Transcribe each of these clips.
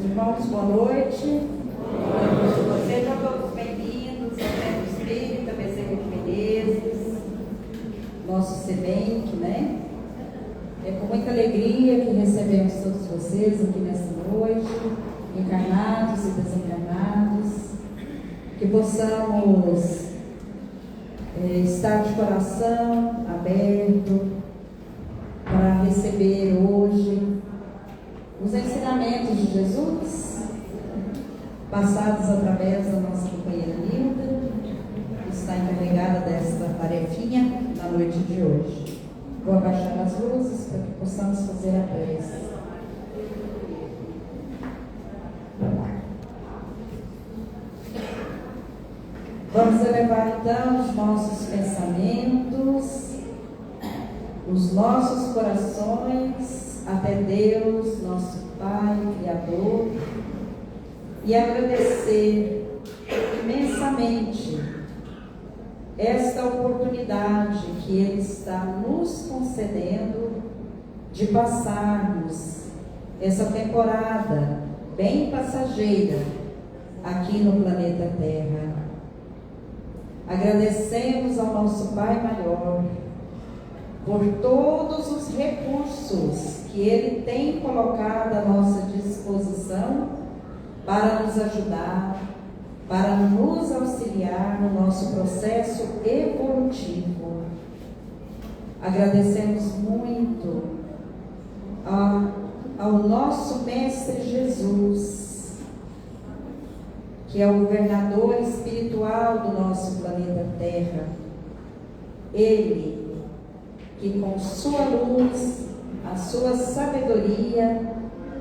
Irmãos, boa noite. Sejam todos bem-vindos ao Centro Espírita Bezerra de Menezes, nosso CEBENC, né? É com muita alegria que recebemos todos vocês aqui nessa noite, encarnados e desencarnados, que possamos estar de coração aberto para receber hoje os ensinamentos de Jesus, passados através da nossa companheira Nilda, que está encarregada desta tarefinha na noite de hoje. Vou abaixar as luzes para que possamos fazer a prece. Vamos elevar então os nossos pensamentos, os nossos corações até Deus, nosso Pai, Criador, e agradecer imensamente esta oportunidade que Ele está nos concedendo de passarmos essa temporada bem passageira aqui no planeta Terra. Agradecemos ao nosso Pai Maior por todos os recursos que Ele tem colocado à nossa disposição para nos ajudar, para nos auxiliar no nosso processo evolutivo. Agradecemos muito ao nosso Mestre Jesus, que é o governador espiritual do nosso planeta Terra. Ele que com sua luz, a sua sabedoria,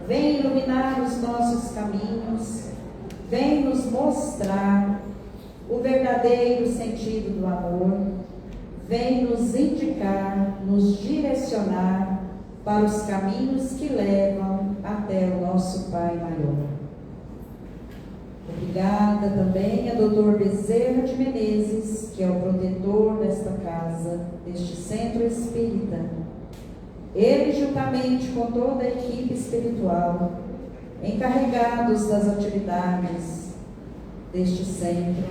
vem iluminar os nossos caminhos, vem nos mostrar o verdadeiro sentido do amor, vem nos indicar, nos direcionar para os caminhos que levam até o nosso Pai Maior. Obrigada também a Dr. Bezerra de Menezes, que é o protetor desta casa, deste centro espírita. Ele, juntamente com toda a equipe espiritual, encarregados das atividades deste centro,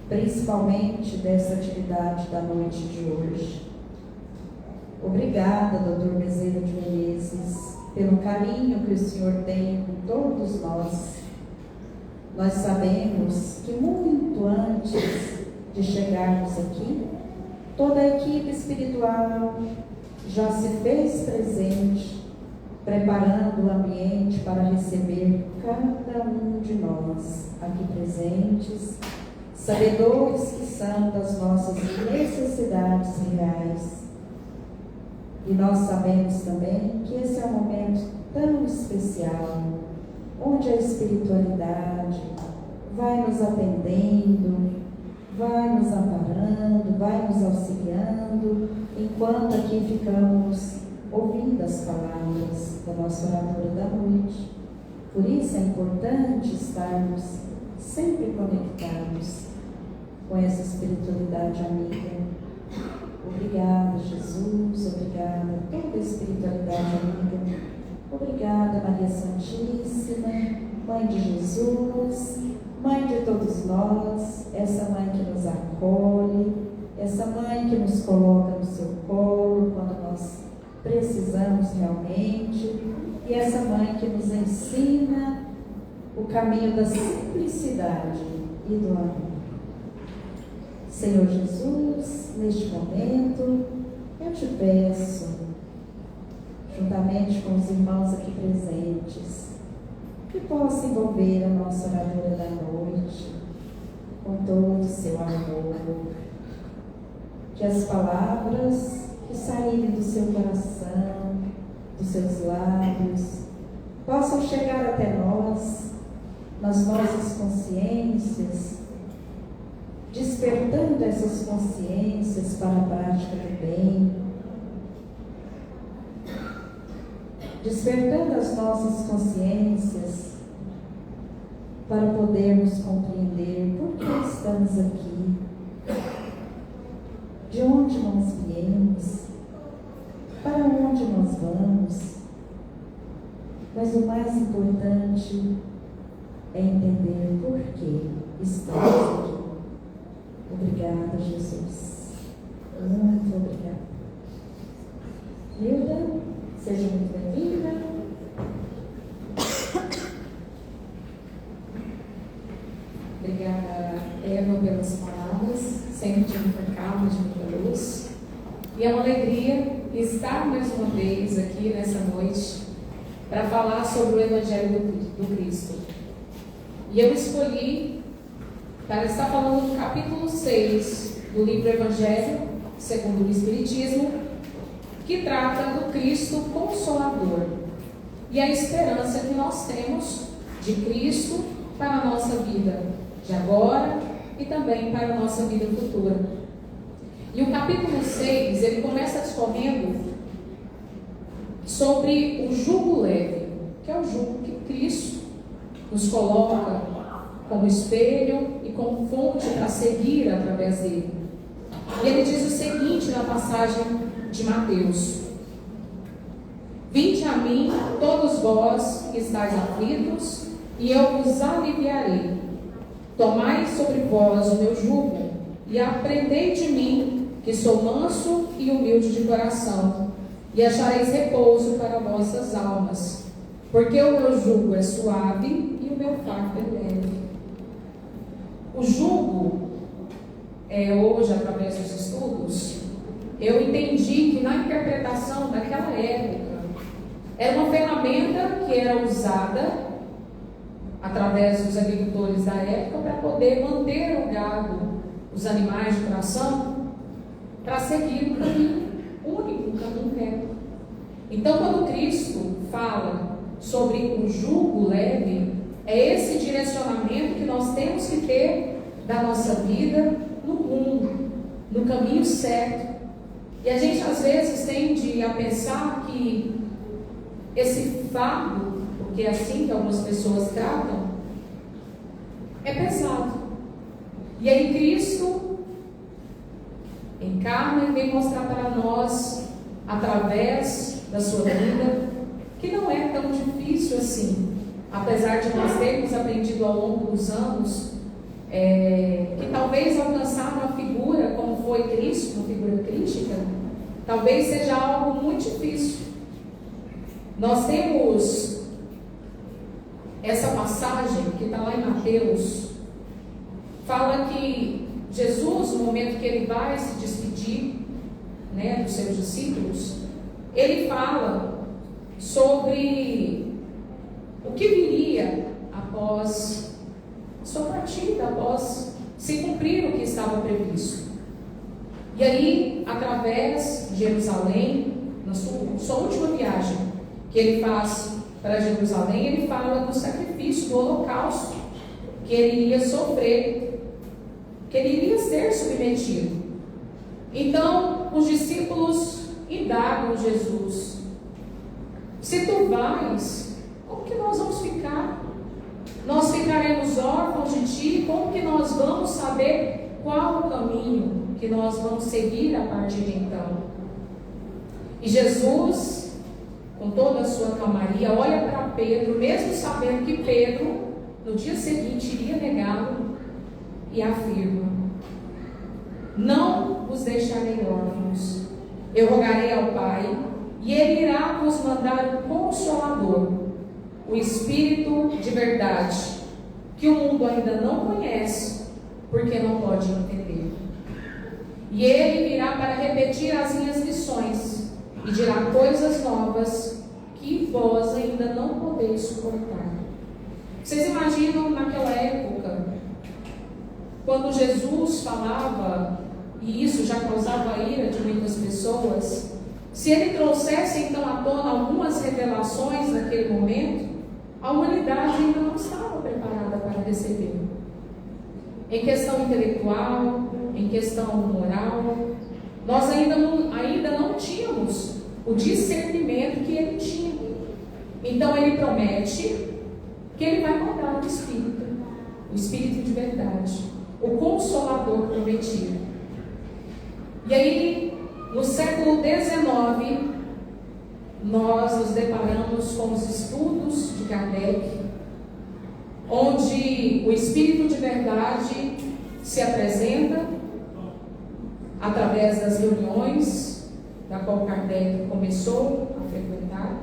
principalmente dessa atividade da noite de hoje. Obrigada, Dr. Bezerra de Menezes, pelo carinho que o Senhor tem com todos nós. Nós sabemos que muito antes de chegarmos aqui, toda a equipe espiritual já se fez presente, preparando o ambiente para receber cada um de nós aqui presentes, sabedores que são das nossas necessidades reais. E nós sabemos também que esse é um momento tão especial, onde a espiritualidade vai nos atendendo, vai nos amparando, vai nos auxiliando, enquanto aqui ficamos ouvindo as palavras da nossa oradora da noite. Por isso é importante estarmos sempre conectados com essa espiritualidade amiga. Obrigada, Jesus, obrigada a toda a espiritualidade amiga. Obrigada, Maria Santíssima, Mãe de Jesus, Mãe de todos nós, essa Mãe que nos acolhe, essa Mãe que nos coloca no seu colo quando nós precisamos realmente, e essa Mãe que nos ensina o caminho da simplicidade e do amor. Senhor Jesus, neste momento, eu te peço, juntamente com os irmãos aqui presentes, que possa envolver a nossa oradora da noite com todo o seu amor, que as palavras que saírem do seu coração, dos seus lábios, possam chegar até nós, nas nossas consciências, despertando essas consciências para a prática do bem, despertando as nossas consciências para podermos compreender por que estamos aqui, de onde nós viemos, para onde nós vamos. Nós Mas o mais importante é entender por que estamos aqui. Obrigada, Jesus. Muito obrigada. Hilda, seja muito bem-vinda. Obrigada, Eva, pelas palavras, sempre de muita calma, de muita luz. E é uma alegria estar mais uma vez aqui nessa noite para falar sobre o Evangelho do Cristo. E eu escolhi para estar falando do capítulo 6 do livro Evangelho segundo o Espiritismo, que trata do Cristo Consolador e a esperança que nós temos de Cristo para a nossa vida de agora e também para a nossa vida futura. E o capítulo 6, ele começa discorrendo sobre o jugo leve, que é o jugo que Cristo nos coloca como espelho e como fonte para seguir através dele. E ele diz o seguinte na passagem de Mateus: Vinde a mim, todos vós que estáis aflitos, e eu vos aliviarei. Tomai sobre vós o meu jugo, e aprendei de mim, que sou manso e humilde de coração, e achareis repouso para vossas almas, porque o meu jugo é suave e o meu fardo é leve. O jugo, hoje, através dos estudos, eu entendi que na interpretação daquela época, era uma ferramenta que era usada através dos agricultores da época para poder manter o gado, os animais de criação, para seguir um caminho único, um caminho reto. Então, quando Cristo fala sobre o jugo leve, é esse direcionamento que nós temos que ter da nossa vida no rumo, no caminho certo. E a gente às vezes tende a pensar que esse fardo, porque é assim que algumas pessoas tratam, é pesado. E aí Cristo encarna e vem mostrar para nós, através da sua vida, que não é tão difícil assim. Apesar de nós termos aprendido ao longo dos anos, que talvez alcançar uma figura como foi Cristo, uma figura crítica, talvez seja algo muito difícil. Nós temos essa passagem que está lá em Mateus, fala que Jesus, no momento que ele vai se despedir, dos seus discípulos, ele fala sobre o que viria após a sua partida, após se cumprir o que estava previsto. E aí, através de Jerusalém, na sua última viagem que ele faz para Jerusalém, ele fala do sacrifício, do holocausto que ele iria sofrer, que ele iria ser submetido. Então, os discípulos indagam Jesus: se tu vais, como que nós vamos ficar? Nós ficaremos órfãos de ti, como que nós vamos saber qual o caminho que nós vamos seguir a partir de então? E Jesus, com toda a sua calmaria, olha para Pedro, mesmo sabendo que Pedro, no dia seguinte, iria negá-lo, e afirma: não vos deixarei órfãos, eu rogarei ao Pai, e Ele irá vos mandar o Consolador, o Espírito de verdade, que o mundo ainda não conhece, porque não pode entender. E Ele virá para repetir as minhas lições, e dirá coisas novas que vós ainda não podeis suportar. Vocês imaginam naquela época, quando Jesus falava, e isso já causava a ira de muitas pessoas, se ele trouxesse então à tona algumas revelações naquele momento, a humanidade ainda não estava preparada para receber. Em questão intelectual, em questão moral, nós ainda não tínhamos o discernimento que ele tinha. Então ele promete que ele vai mandar o Espírito de verdade, o Consolador prometido. E aí, no século XIX, nós nos deparamos com os estudos de Kardec, onde o Espírito de Verdade se apresenta através das reuniões da qual Kardec começou a frequentar,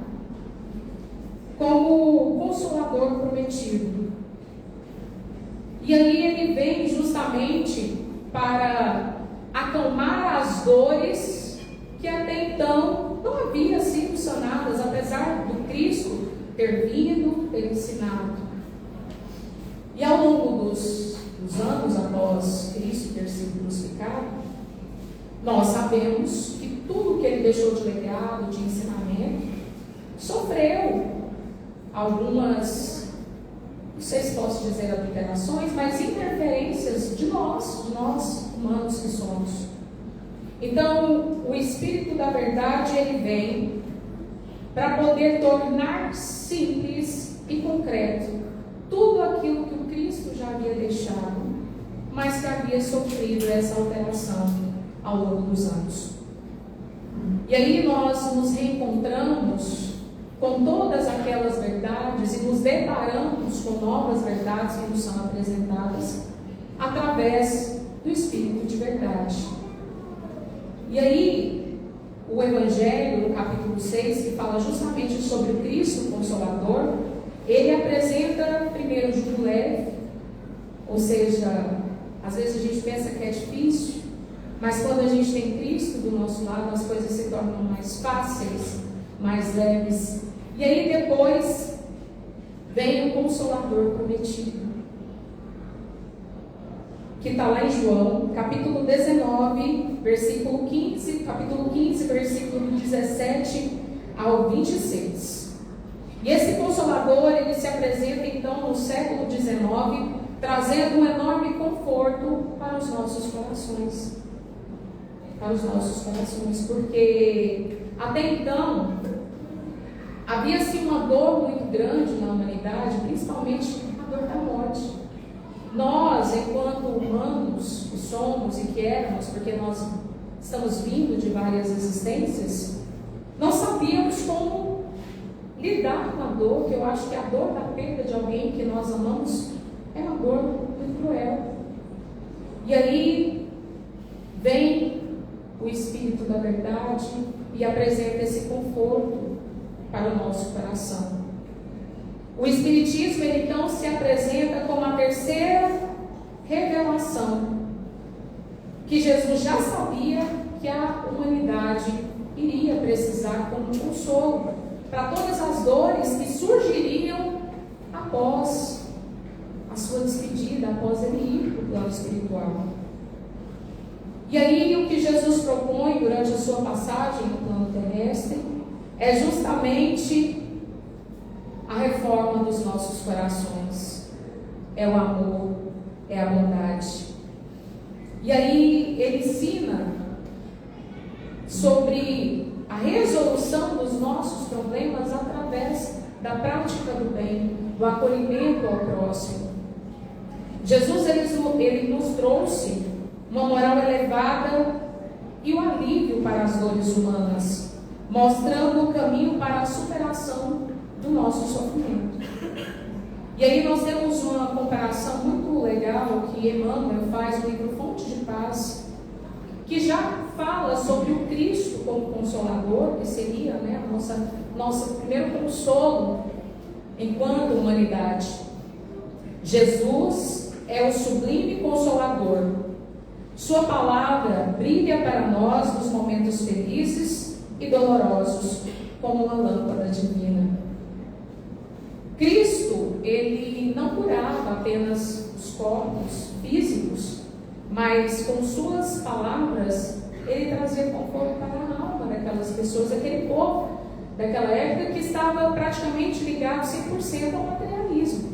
como Consolador prometido. E aí ele vem justamente para acalmar as dores que até então não haviam sido sanadas, apesar do Cristo ter vindo, ter ensinado. E ao longo dos anos após Cristo ter sido crucificado, nós sabemos que tudo que ele deixou de legado, de ensinamento, sofreu algumas, não sei se posso dizer alterações, mas interferências de nós humanos que somos. Então, o Espírito da Verdade, ele vem para poder tornar simples e concreto tudo aquilo que o Cristo já havia deixado, mas que havia sofrido essa alteração ao longo dos anos. E aí nós nos reencontramos com todas aquelas verdades e nos deparamos com novas verdades que nos são apresentadas através do Espírito de Verdade. E aí, o Evangelho, no capítulo 6, que fala justamente sobre o Cristo Consolador, ele apresenta primeiro o jugo leve, ou seja, às vezes a gente pensa que é difícil, mas quando a gente tem Cristo do nosso lado, as coisas se tornam mais fáceis, mais leves. E aí depois vem o Consolador prometido, que está lá em João, capítulo 19, versículo 15, capítulo 15, versículo 17 ao 26. E esse Consolador, ele se apresenta então no século XIX, trazendo um enorme conforto para os nossos corações. Para os nossos corações, porque até então havia-se uma dor muito grande na humanidade, principalmente a dor da morte. Nós, enquanto humanos que somos e que éramos, porque nós estamos vindo de várias existências, não sabíamos como lidar com a dor, que eu acho que a dor da perda de alguém que nós amamos é uma dor muito cruel. E aí vem o Espírito da Verdade e apresenta esse conforto para o nosso coração. O Espiritismo, ele então se apresenta como a terceira revelação, que Jesus já sabia que a humanidade iria precisar como consolo para todas as dores que surgiriam após a sua despedida, após ele ir para o plano espiritual. E aí o que Jesus propõe durante a sua passagem no plano terrestre é justamente a reforma dos nossos corações, é o amor, é a bondade. E aí ele ensina sobre a resolução dos nossos problemas através da prática do bem, do acolhimento ao próximo. Jesus ele nos trouxe uma moral elevada e o alívio para as dores humanas, mostrando o caminho para a superação do nosso sofrimento. E aí nós temos uma comparação muito legal que Emmanuel faz no livro Fonte de Paz, que já fala sobre o Cristo como Consolador, que seria, nosso primeiro consolo enquanto humanidade. Jesus é o sublime Consolador. Sua palavra brilha para nós nos momentos felizes e dolorosos, como uma lâmpada divina. Cristo, ele não curava apenas os corpos físicos, mas com suas palavras, ele trazia conforto para a alma daquelas pessoas, daquele povo, daquela época que estava praticamente ligado 100% ao materialismo.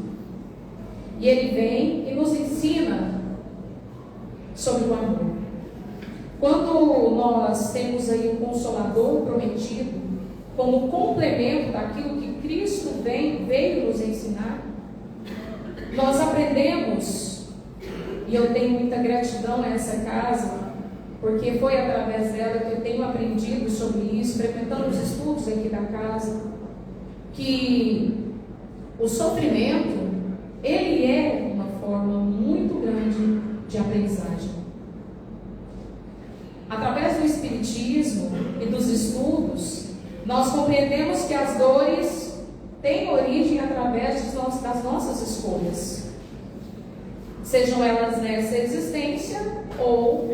E ele vem e nos ensina sobre o amor. Quando nós temos aí um Consolador prometido, como complemento daquilo que Cristo veio nos ensinar, nós aprendemos, e eu tenho muita gratidão a essa casa, porque foi através dela que eu tenho aprendido sobre isso, frequentando os estudos aqui da casa, que o sofrimento, ele é uma forma muito grande de aprendizagem. Através do Espiritismo e dos estudos, nós compreendemos que as dores têm origem através das nossas escolhas, sejam elas nessa existência ou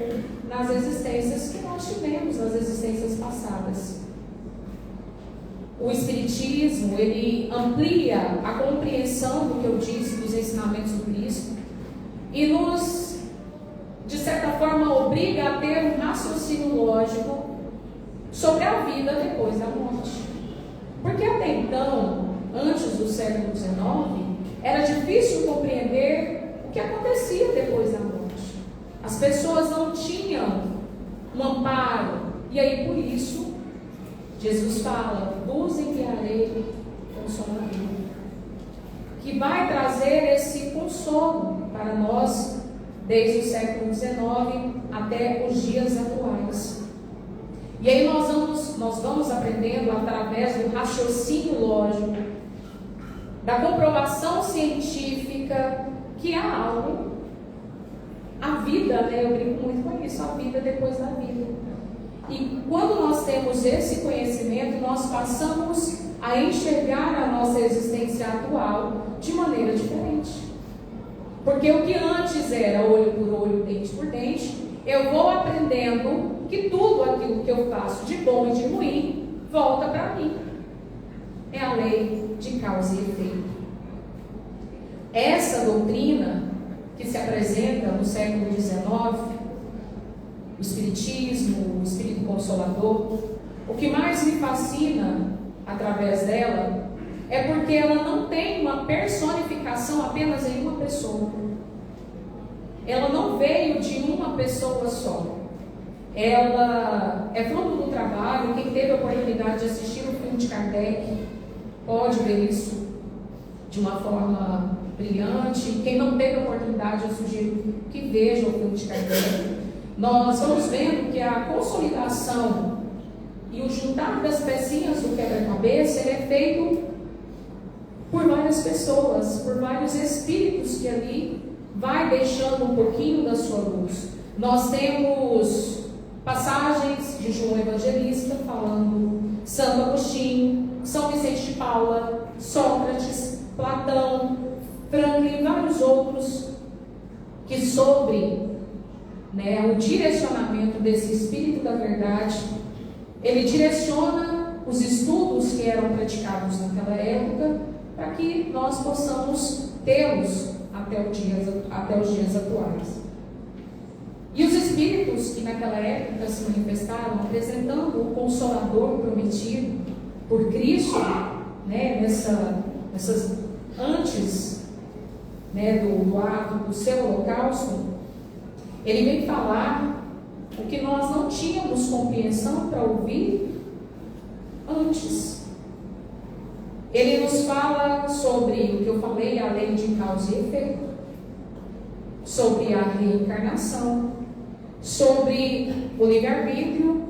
nas existências que nós tivemos, nas existências passadas. O Espiritismo, ele amplia a compreensão do que eu disse, dos ensinamentos do Cristo, e nos, de certa forma, obriga a ter um raciocínio lógico sobre a vida depois da morte. Porque até então, antes do século XIX, era difícil compreender o que acontecia depois da morte. As pessoas não tinham um amparo, e aí por isso Jesus fala: vos enviarei Consolador, que vai trazer esse consolo para nós desde o século XIX até os dias atuais. E aí nós vamos aprendendo através do raciocínio lógico, da comprovação científica, que há algo, a vida, eu brinco muito com isso, a vida depois da vida. E quando nós temos esse conhecimento, nós passamos a enxergar a nossa existência atual de maneira diferente. Porque o que antes era olho por olho, dente por dente, eu vou aprendendo que tudo aquilo que eu faço de bom e de ruim volta para mim. É a lei de causa e efeito. Essa doutrina que se apresenta no século XIX, o Espiritismo, o Espírito Consolador, o que mais me fascina através dela é porque ela não tem uma personificação apenas em uma pessoa. Ela não veio de uma pessoa só. Ela é fruto do trabalho. Quem teve a oportunidade de assistir o filme de Kardec pode ver isso de uma forma brilhante. Quem não teve a oportunidade, eu sugiro que veja o filme de Kardec. Nós vamos vendo que a consolidação e o juntar das pecinhas do quebra-cabeça, ele é feito por várias pessoas, por vários espíritos que ali vai deixando um pouquinho da sua luz. Nós temos passagens de João Evangelista falando Santo Agostinho, São Vicente de Paula, Sócrates, Platão, Franklin e vários outros que sobre o direcionamento desse Espírito da Verdade, ele direciona os estudos que eram praticados naquela época para que nós possamos tê-los até os dias atuais. E os Espíritos que naquela época se manifestaram apresentando o Consolador prometido por Cristo, antes do ato do seu holocausto, ele vem falar o que nós não tínhamos compreensão para ouvir antes. Ele nos fala sobre o que eu falei, a lei de causa e efeito, sobre a reencarnação, sobre o livre-arbítrio,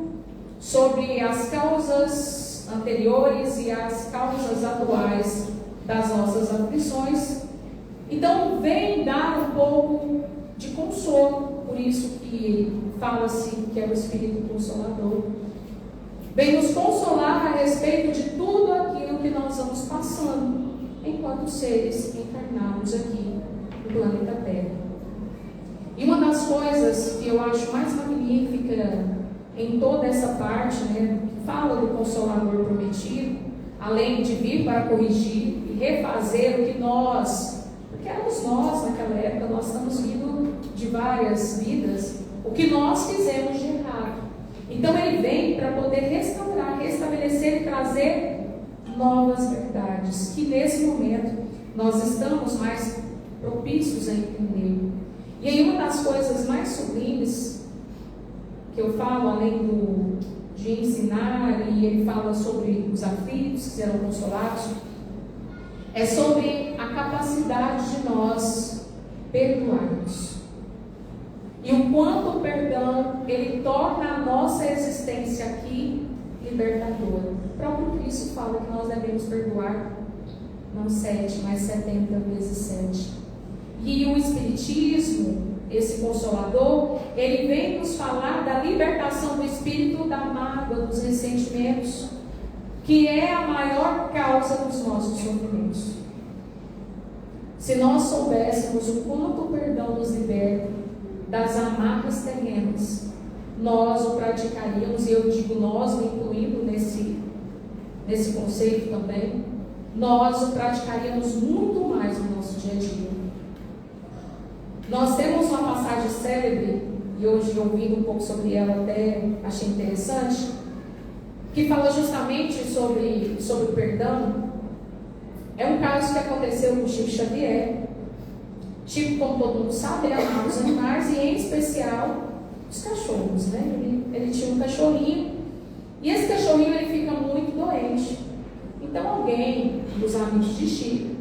sobre as causas anteriores e as causas atuais das nossas aflições. Então, vem dar um pouco de consolo. Por isso que fala-se que é o Espírito Consolador. Vem nos consolar a respeito de tudo aquilo que nós vamos passando enquanto seres encarnados aqui no planeta Terra. E uma das coisas que eu acho mais magnífica em toda essa parte, que fala do Consolador prometido, além de vir para corrigir e refazer o que nós, porque éramos nós naquela época, nós estamos vindo de várias vidas, o que nós fizemos de errado. Então ele vem para poder restaurar, restabelecer e trazer novas verdades, que nesse momento nós estamos mais propícios a entender. E aí uma das coisas mais sublimes que eu falo, além de ensinar, e ele fala sobre os aflitos que serão consolados, é sobre a capacidade de nós perdoarmos. E o quanto o perdão, ele torna a nossa existência aqui libertadora. O próprio Cristo fala que nós devemos perdoar, não 7, mas 70 vezes 7. E o Espiritismo, esse Consolador, ele vem nos falar da libertação do espírito da mágoa, dos ressentimentos, que é a maior causa dos nossos sofrimentos. Se nós soubéssemos o quanto o perdão nos liberta das amarras terrenas, nós o praticaríamos, e eu digo nós, me incluindo nesse conceito também, nós o praticaríamos muito mais no nosso dia a dia. Nós temos uma passagem célebre, e hoje ouvindo um pouco sobre ela até achei interessante, que fala justamente sobre o perdão. É um caso que aconteceu com Chico Xavier. Chico, como todo mundo sabe, ele amava os animais e em especial os cachorros, né? Ele tinha um cachorrinho e esse cachorrinho ele fica muito doente. Então alguém dos amigos de Chico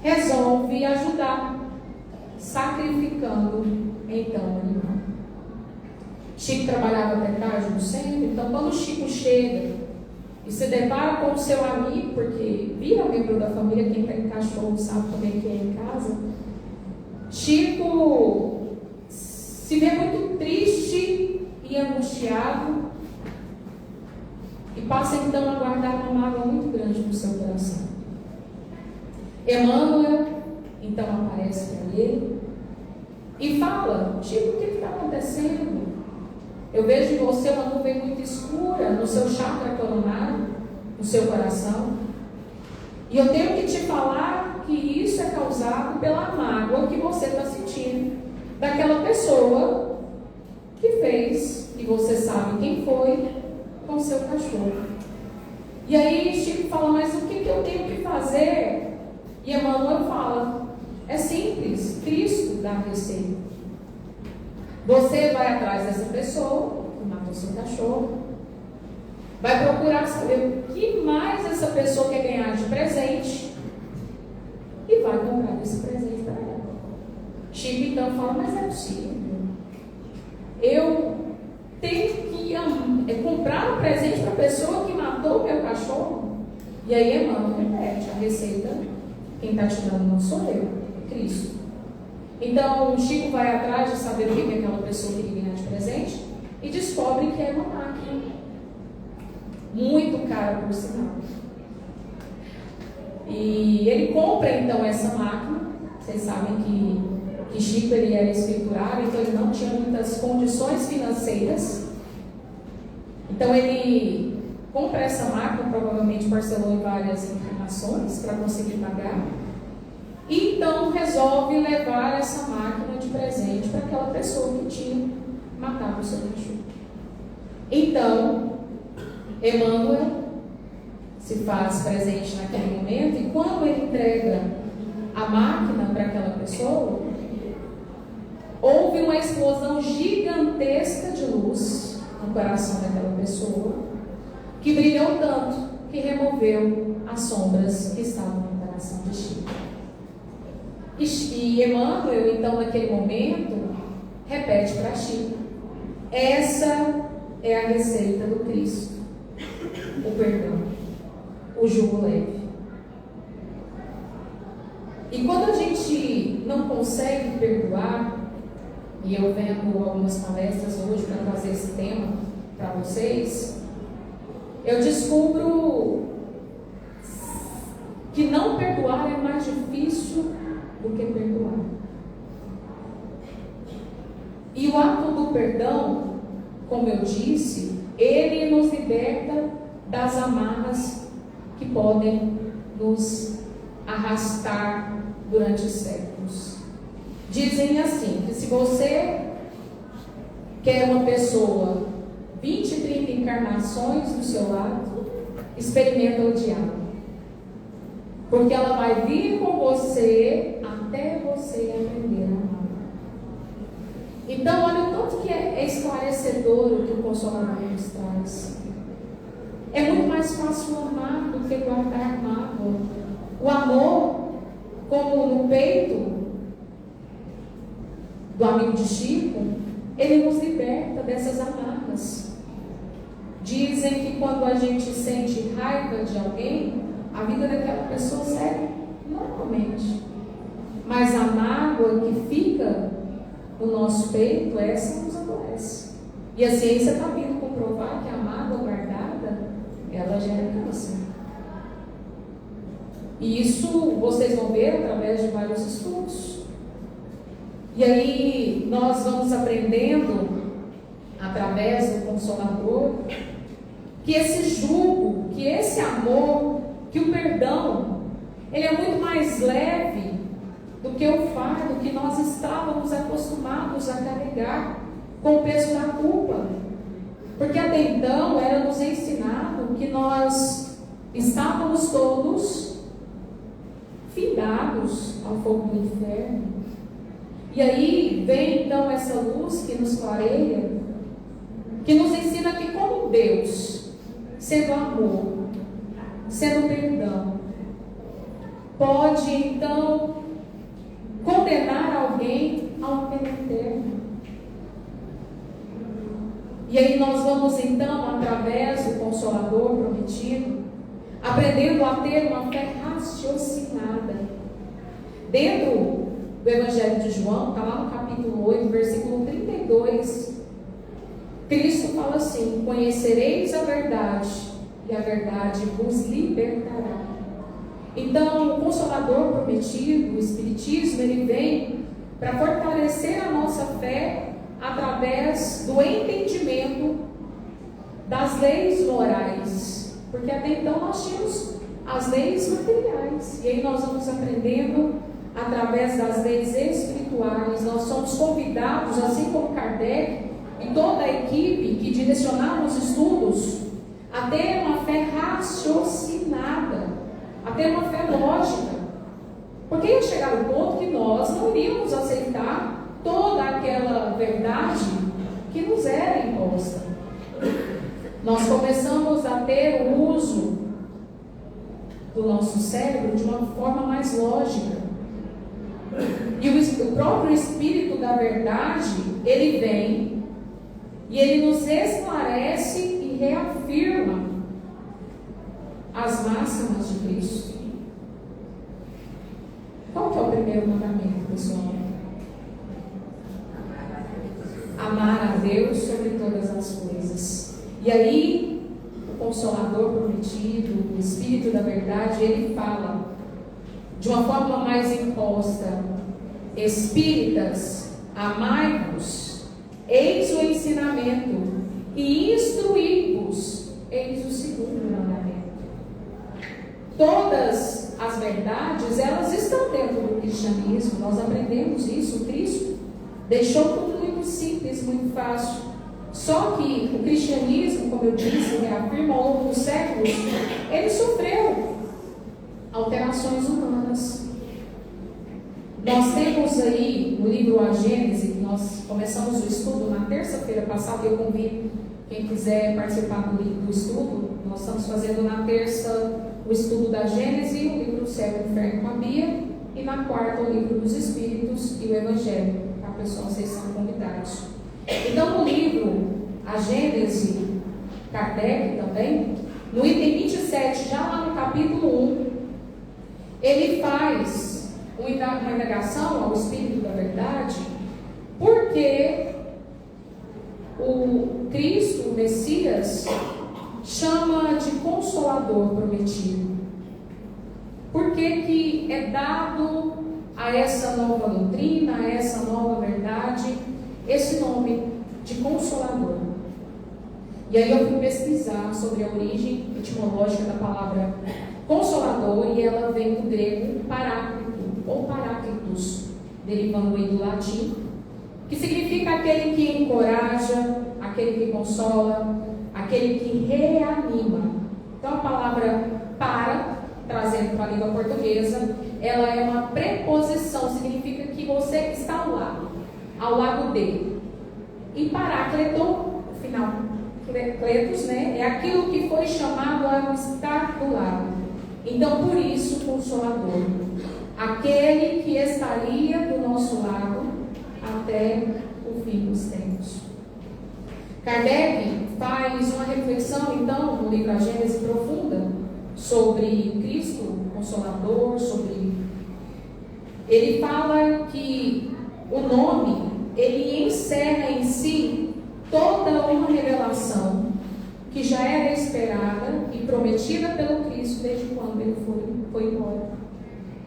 resolve ajudar, sacrificando então o animal. Chico trabalhava até tarde no centro, então quando o Chico chega e se depara com o seu amigo, porque vira membro da família, quem tem cachorro sabe como é que é em casa, Chico se vê muito triste e angustiado e passa então a guardar uma mágoa muito grande no seu coração. Emmanuel então aparece para ele e fala: Chico, o que está acontecendo? Eu vejo em você uma nuvem muito escura no seu chakra coronário, no seu coração, e eu tenho que te falar que isso é causado pela mágoa que você está sentindo daquela pessoa que fez, e você sabe quem foi, com seu cachorro. E aí Chico fala: mas o que eu tenho que fazer? E Emmanuel fala: é simples, Cristo dá a receita. Você vai atrás dessa pessoa que matou seu cachorro, vai procurar saber o que mais essa pessoa quer ganhar de presente e vai comprar esse presente para ela. Chico então fala: mas é possível, eu tenho que comprar um presente para a pessoa que matou o meu cachorro? E aí Emmanuel repete: a receita, quem está te dando não sou eu, é Cristo. Então Chico vai atrás de saber o que aquela pessoa queria ganhar de presente e descobre que é uma máquina muito cara, por sinal. E ele compra então essa máquina. Vocês sabem que Chico ele era escriturário, então ele não tinha muitas condições financeiras. Então ele compra essa máquina, provavelmente parcelou em várias encarnações para conseguir pagar. E então resolve levar essa máquina de presente para aquela pessoa que tinha matado o seu cachorro. Então Emmanuel se faz presente naquele momento, e quando ele entrega a máquina para aquela pessoa, houve uma explosão gigantesca de luz no coração daquela pessoa, que brilhou tanto que removeu as sombras que estavam no coração de Chico. E Emmanuel, então, naquele momento, repete para Chico: essa é a receita do Cristo, o perdão, o jugo leve. E quando a gente não consegue perdoar, e eu vendo algumas palestras hoje para trazer esse tema para vocês, eu descubro que não perdoar é mais difícil do que perdoar. E o ato do perdão, como eu disse, ele nos liberta das amarras que podem nos arrastar durante os séculos. Dizem assim, que se você quer uma pessoa 20, 30 encarnações do seu lado, experimenta odiá-la, porque ela vai vir com você até você aprender a amar. Então, olha o tanto que é esclarecedor o que o Consolador nos traz. É muito mais fácil amar do que guardar mágoa. O amor, como no peito, do amigo de Chico, ele nos liberta dessas amarras. Dizem que quando a gente sente raiva de alguém, a vida daquela pessoa segue normalmente. Mas a mágoa que fica no nosso peito, essa nos adoece. E a ciência está vindo comprovar que a mágoa guardada, ela gera câncer. E isso vocês vão ver através de vários estudos. E aí nós vamos aprendendo, através do Consolador, que esse jugo, que esse amor, que o perdão, ele é muito mais leve do que o fardo que nós estávamos acostumados a carregar com o peso da culpa. Porque até então era nos ensinado que nós estávamos todos findados ao fogo do inferno. E aí vem então essa luz que nos clareia, que nos ensina que como Deus, sendo amor, sendo perdão, pode então condenar alguém ao pena eterno. E aí nós vamos então, através do Consolador prometido, aprendendo a ter uma fé raciocinada. Dentro do Evangelho de João, está lá no capítulo 8, versículo 32, Cristo fala assim: conhecereis a verdade, e a verdade vos libertará. Então, o Consolador prometido, o Espiritismo, ele vem para fortalecer a nossa fé através do entendimento das leis morais. Porque até então nós tínhamos as leis materiais. E aí nós vamos aprendendo através das leis espirituais. Nós somos convidados, assim como Kardec e toda a equipe que direcionaram os estudos, a ter uma fé raciocinada, a ter uma fé lógica. Porque ia chegar o ponto que nós não iríamos aceitar toda aquela verdade que nos era imposta. Nós começamos a ter o uso do nosso cérebro de uma forma mais lógica. E o próprio Espírito da verdade, ele vem e ele nos esclarece e reafirma as máximas de Cristo. Qual que é o primeiro mandamento, pessoal? Amar a Deus sobre todas as coisas. E aí, o Consolador prometido, o Espírito da verdade, ele fala de uma forma mais imposta: espíritas, amai-vos, eis o ensinamento, e instruí-vos, eis o segundo mandamento. Todas as verdades, elas estão dentro do cristianismo. Nós aprendemos isso. Cristo deixou tudo muito simples, muito fácil. Só que o cristianismo, como eu disse, reafirma ao longo dos séculos, ele sofreu alterações humanas. Nós temos aí no livro A Gênese, nós começamos o estudo na terça-feira passada. Eu convido quem quiser participar do estudo. Nós estamos fazendo na terça o estudo da Gênese, o livro do Céu e o Inferno com a Bia, e na quarta o livro dos Espíritos e o Evangelho. Tá, pessoal? Vocês são convidados. Então, no livro A Gênese, Kardec também, no item 27, já lá no capítulo 1, ele faz uma indagação ao Espírito da Verdade, porque o Cristo, o Messias, chama de Consolador prometido. Por que é dado a essa nova doutrina, a essa nova verdade, esse nome de Consolador? E aí eu fui pesquisar sobre a origem etimológica da palavra Consolador, e ela vem do grego paráclito, ou paráclitos, derivando aí do latim, que significa aquele que encoraja, aquele que consola, aquele que reanima. Então a palavra para, trazendo para a língua portuguesa, ela é uma preposição, significa que você está ao lado dele. E paráclito, final, cletos, né, é aquilo que foi chamado a estar do lado. Então, por isso, Consolador, aquele que estaria do nosso lado a até o fim dos tempos. Kardec faz uma reflexão, então, no livro A Gênese profunda, sobre Cristo Consolador, Ele fala que o nome, ele encerra em si toda uma revelação que já era esperada e prometida pelo Cristo desde quando ele foi embora.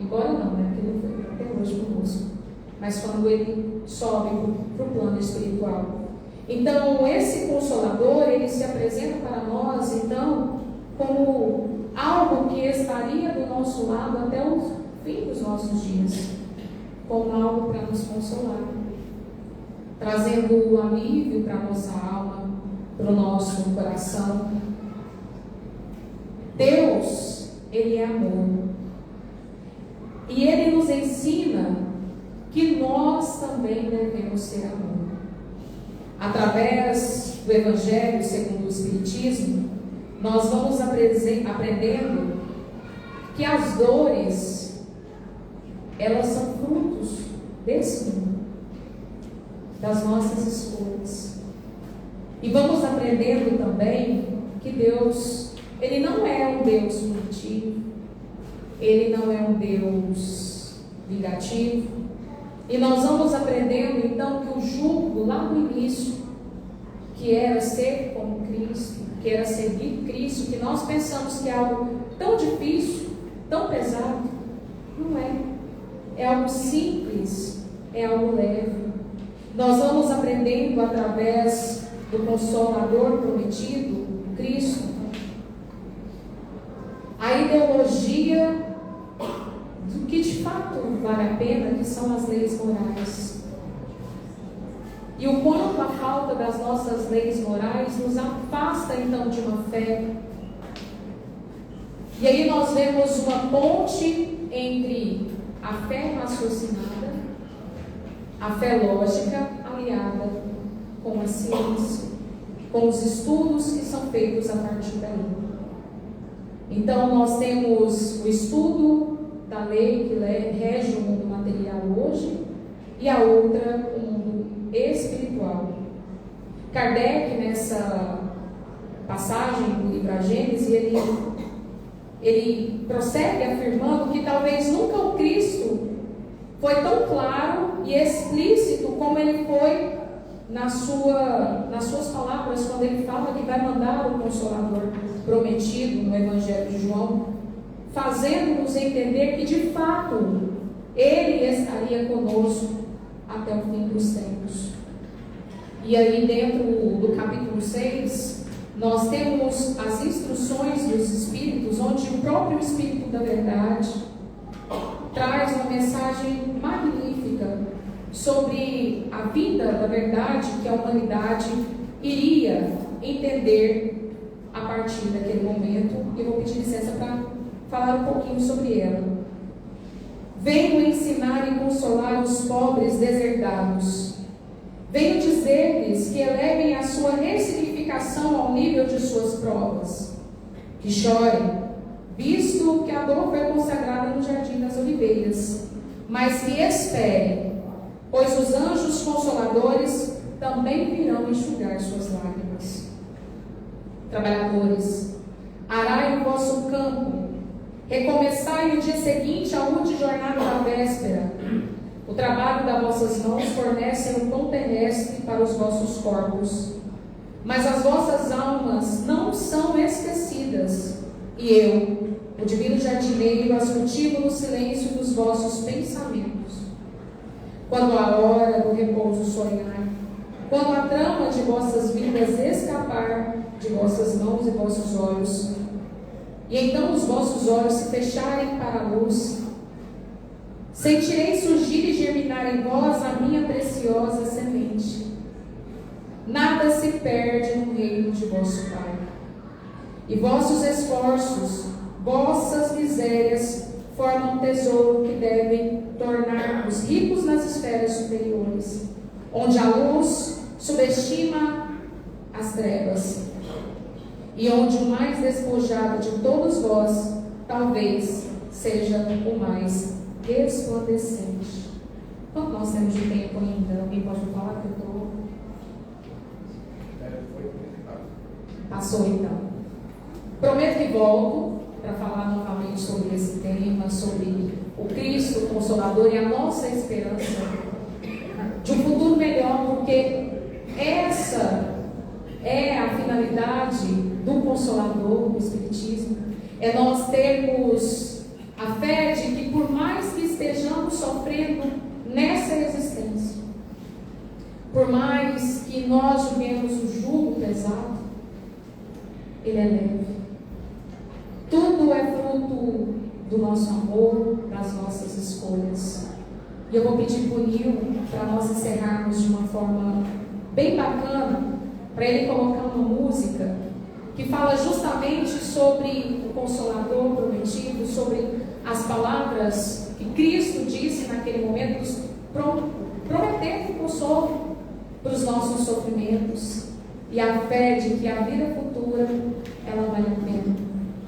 Embora não, né? Porque ele foi até hoje conosco. Mas quando ele sobe para o plano espiritual. Então, esse Consolador, ele se apresenta para nós, então, como algo que estaria do nosso lado até o fim dos nossos dias. Como algo para nos consolar. Trazendo o alívio para a nossa alma, para o nosso coração. Deus, Ele é amor. E Ele nos ensina que nós também devemos ser amor. Através do Evangelho segundo o Espiritismo, nós vamos aprendendo que as dores, elas são frutos desse mundo, das nossas escolhas. E vamos aprendendo também que Deus, Ele não é um Deus punitivo, Ele não é um Deus vingativo. E nós vamos aprendendo então que o jugo lá no início, que era ser como Cristo, que era seguir Cristo, que nós pensamos que é algo tão difícil, tão pesado, não é. É algo simples, é algo leve. Nós vamos aprendendo através do Consolador prometido, Cristo, a ideologia do que de fato vale a pena, que são as leis morais. E o quanto a falta das nossas leis morais nos afasta então de uma fé. E aí nós vemos uma ponte entre a fé raciocinada, a fé lógica aliada com a ciência, com os estudos que são feitos a partir daí. Então nós temos o estudo da lei que rege o mundo material hoje e a outra, o mundo espiritual. Kardec, nessa passagem do livro A Gênese, ele prossegue afirmando que talvez nunca o Cristo foi tão claro e explícito como ele foi nas suas palavras, quando ele fala que vai mandar o Consolador prometido no Evangelho de João, fazendo-nos entender que de fato ele estaria conosco até o fim dos tempos. E aí dentro do capítulo 6, nós temos as instruções dos Espíritos, onde o próprio Espírito da Verdade traz uma mensagem magnífica sobre a vida da verdade que a humanidade iria entender a partir daquele momento. Eu vou pedir licença para falar um pouquinho sobre ela. Venho ensinar e consolar os pobres deserdados. Venho dizer-lhes que elevem a sua ressignificação ao nível de suas provas. Que chorem, visto que a dor foi consagrada no Jardim das Oliveiras, mas que esperem, pois os anjos consoladores também virão enxugar suas lágrimas. Trabalhadores, arai o vosso campo, recomeçai no dia seguinte a última jornada da véspera. O trabalho das vossas mãos fornece um pão terrestre para os vossos corpos, mas as vossas almas não são esquecidas, e eu, o divino jardineiro, as cultivo no silêncio dos vossos pensamentos. Quando a hora do repouso sonhar, quando a trama de vossas vidas escapar de vossas mãos e vossos olhos, e então os vossos olhos se fecharem para a luz, sentirei surgir e germinar em vós a minha preciosa semente. Nada se perde no reino de vosso Pai. E vossos esforços, vossas misérias, formam um tesouro que devem tornar-vos ricos nas esferas superiores, onde a luz subestima as trevas, e onde o mais despojado de todos vós, talvez, seja o mais resplandecente. Quanto nós temos de tempo ainda? Alguém pode me falar que eu estou... Passou então. Prometo que volto para falar novamente sobre esse tema, sobre o Cristo o Consolador e a nossa esperança de um futuro melhor, porque essa é a finalidade do Consolador, do Espiritismo. É nós termos a fé de que, por mais que estejamos sofrendo nessa existência, por mais que nós julguemos o jugo pesado, ele é leve. Tudo é fruto do nosso amor, das nossas escolhas. E eu vou pedir para o Nil, para nós encerrarmos de uma forma bem bacana, para ele colocar uma música que fala justamente sobre o Consolador prometido, sobre as palavras que Cristo disse naquele momento, prometendo consolo para os nossos sofrimentos e a fé de que a vida futura ela vale a pena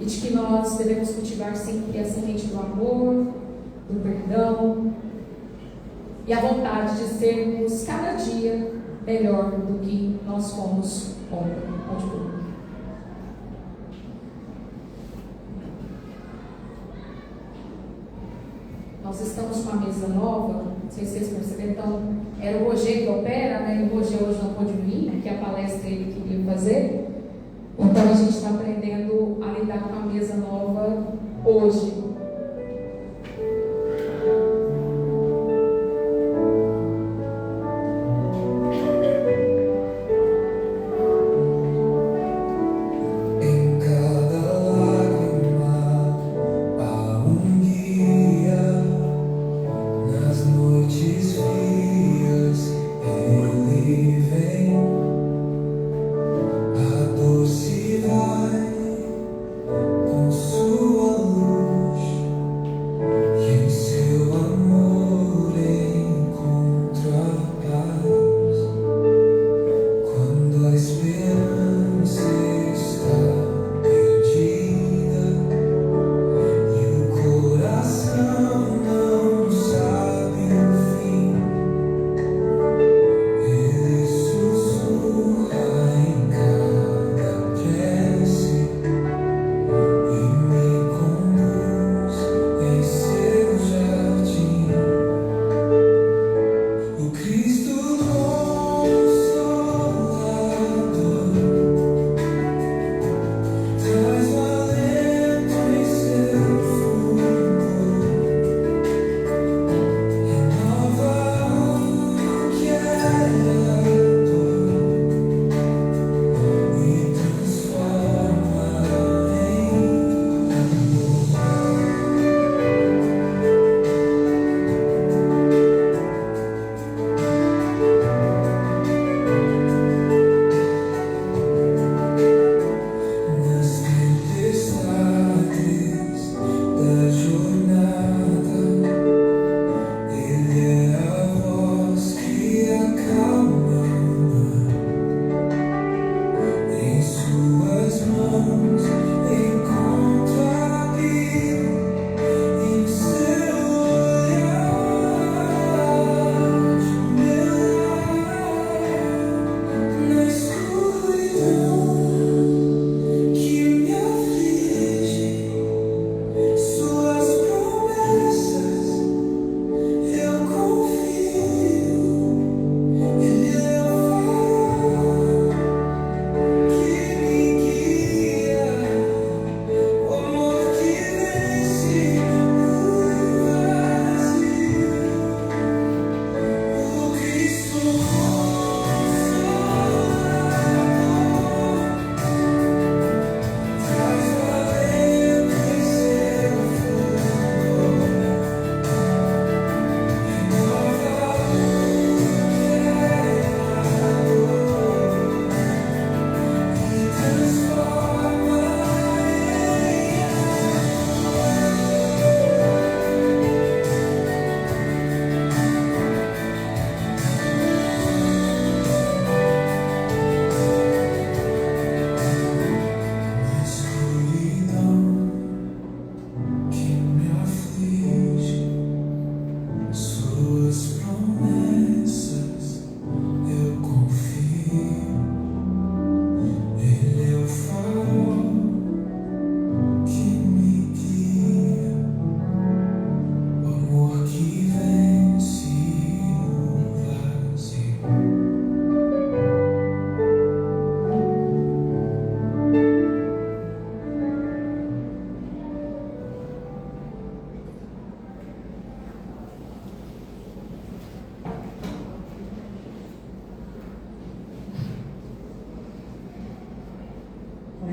e de que nós devemos cultivar sempre a semente do amor, do perdão e a vontade de sermos cada dia melhor do que nós fomos ontem. Nós estamos com a mesa nova, não sei se vocês perceberam, então era o Roger que opera, né? E o Roger hoje não pôde vir, porque a palestra ele queria fazer. Então a gente está aprendendo a lidar com a mesa nova hoje. Com sua luz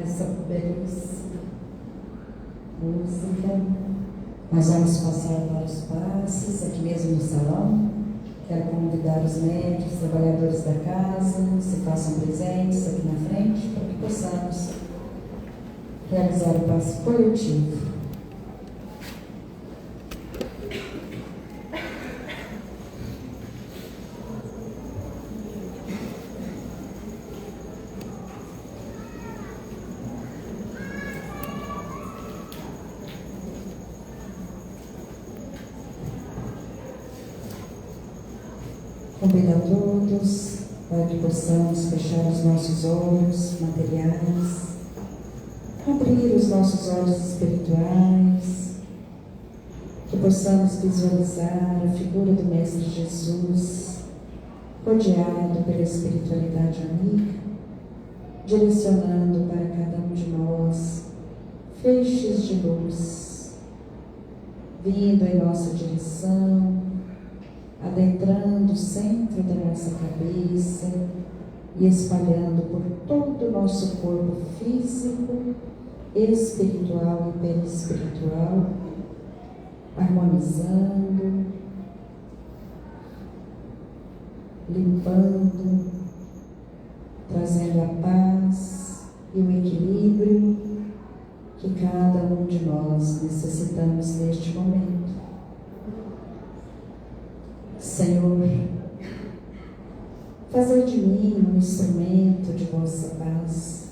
essa belíssima música. Nós vamos passar para os passes, aqui mesmo no salão. Quero convidar os médicos, trabalhadores da casa, se façam presentes aqui na frente, para que possamos realizar o passe coletivo. Convido a todos para que possamos fechar os nossos olhos materiais, abrir os nossos olhos espirituais, que possamos visualizar a figura do Mestre Jesus, rodeado pela espiritualidade amiga, direcionando para cada um de nós feixes de luz, vindo em nossa direção, adentrando o centro da nossa cabeça e espalhando por todo o nosso corpo físico, espiritual e perispiritual, harmonizando, limpando, trazendo a paz e o equilíbrio que cada um de nós necessitamos neste momento. Senhor, fazer de mim um instrumento de vossa paz.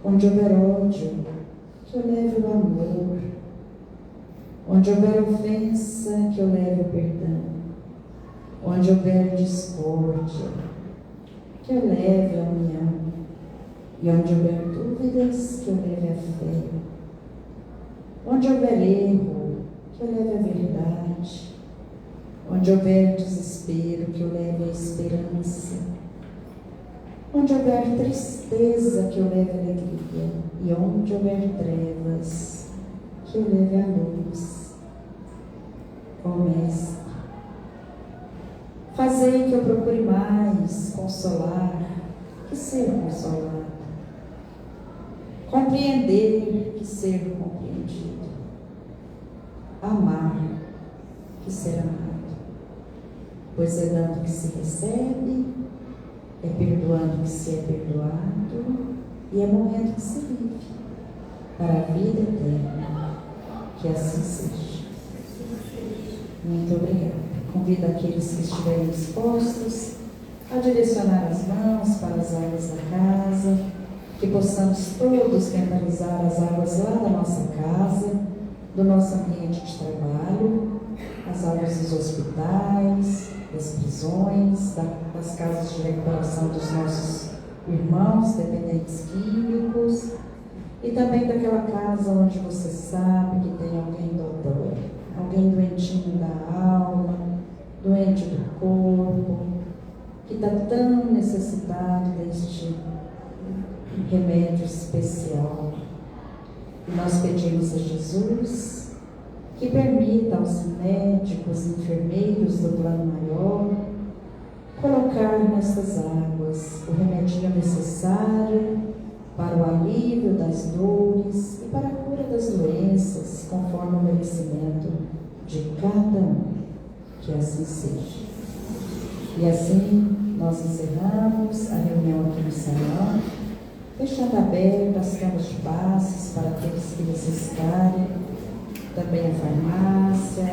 Onde houver ódio, que eu leve o amor. Onde houver ofensa, que eu leve o perdão. Onde houver discórdia, que eu leve a união. E onde houver dúvidas, que eu leve a fé. Onde houver erro, que eu leve a verdade. Onde houver desespero, que eu leve a esperança. Onde houver tristeza, que eu leve a alegria. E onde houver trevas, que eu leve a luz. Ó Mestre, fazei que eu procure mais consolar que ser consolado. Compreender que ser compreendido. Amar que ser amado. Pois é dando que se recebe, é perdoando que se é perdoado, e é morrendo que se vive, para a vida eterna. Que assim seja. Muito obrigada. Convido aqueles que estiverem dispostos a direcionar as mãos para as águas da casa, que possamos todos mentalizar as águas lá da nossa casa, do nosso ambiente de trabalho, as águas dos hospitais, das prisões, das casas de recuperação dos nossos irmãos dependentes químicos, e também daquela casa onde você sabe que tem alguém doutor, alguém doentinho da alma, doente do corpo, que está tão necessitado deste remédio especial. E nós pedimos a Jesus que permita aos médicos, enfermeiros do plano maior, colocar nessas águas o remedinho necessário para o alívio das dores e para a cura das doenças, conforme o merecimento de cada um. Que assim seja. E assim nós encerramos a reunião aqui no salão, deixando abertas as camas de passes para aqueles que necessitarem, também a farmácia,